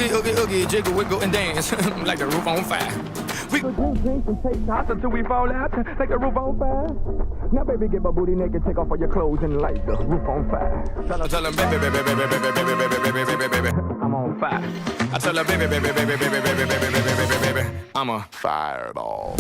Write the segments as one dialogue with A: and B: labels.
A: Oogie, oogie, jiggle, wiggle, and dance like the roof on fire. We go drink and take shots until we fall out like the roof on fire. Now, baby, get my booty naked, take off all your clothes and light the roof on fire. Tell her, baby, baby, baby, baby, baby, baby, baby, baby, baby, baby, I'm on fire. I tell her, baby, baby, baby, baby, baby, baby, baby, baby, baby, baby, I'm a fireball.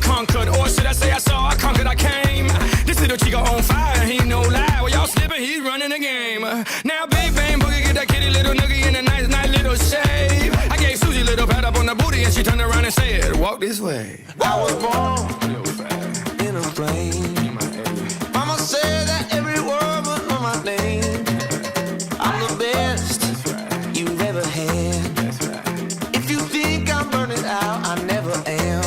A: Conquered, or should I say I saw, I conquered, I came. This little chico on fire, he no lie. Well, y'all slipping, he's running the game. Now, big bang boogie, get that kitty little noogie in a nice, nice little shave. I gave Susie a little pat up on the booty, and she turned around and said, walk this way.
B: I was born in a plane. Mama said that every word would know my name. I'm the best you've ever had. If you think I'm burning out, I never am.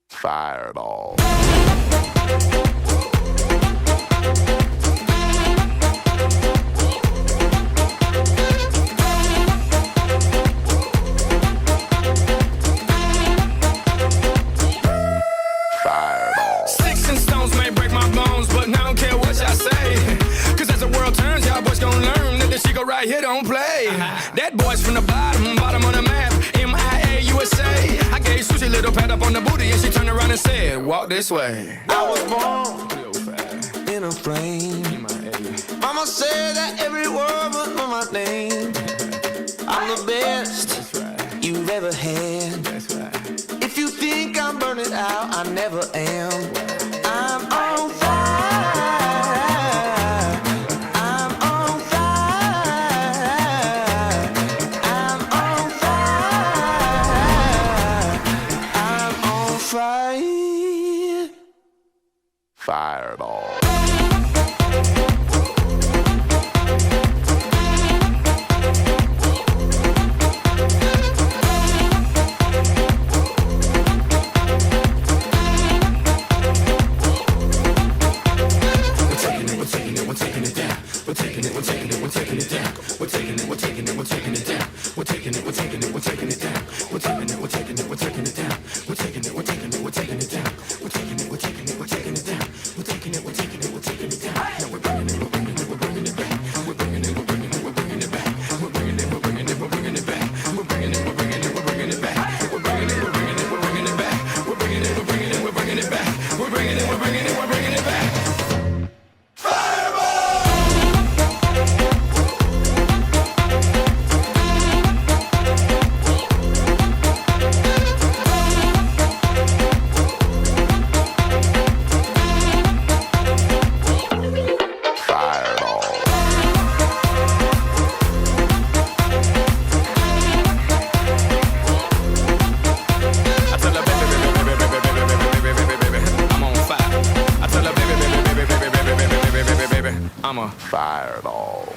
A: Fireball. Fireball. Sticks and stones may break my bones, but I don't care what y'all say. Cause as the world turns, y'all boys gon' learn that the Chico right here don't play. That boy's from the bottom of the map. USA. I gave Susie a little pat up on the booty and she turned around and said, walk this way.
B: I was born in a plane. Mama said that every word would know my name. I'm the best you've ever had. If you think I'm burning out, I never am. I'm on fire.
A: Fireball. I'm a fireball.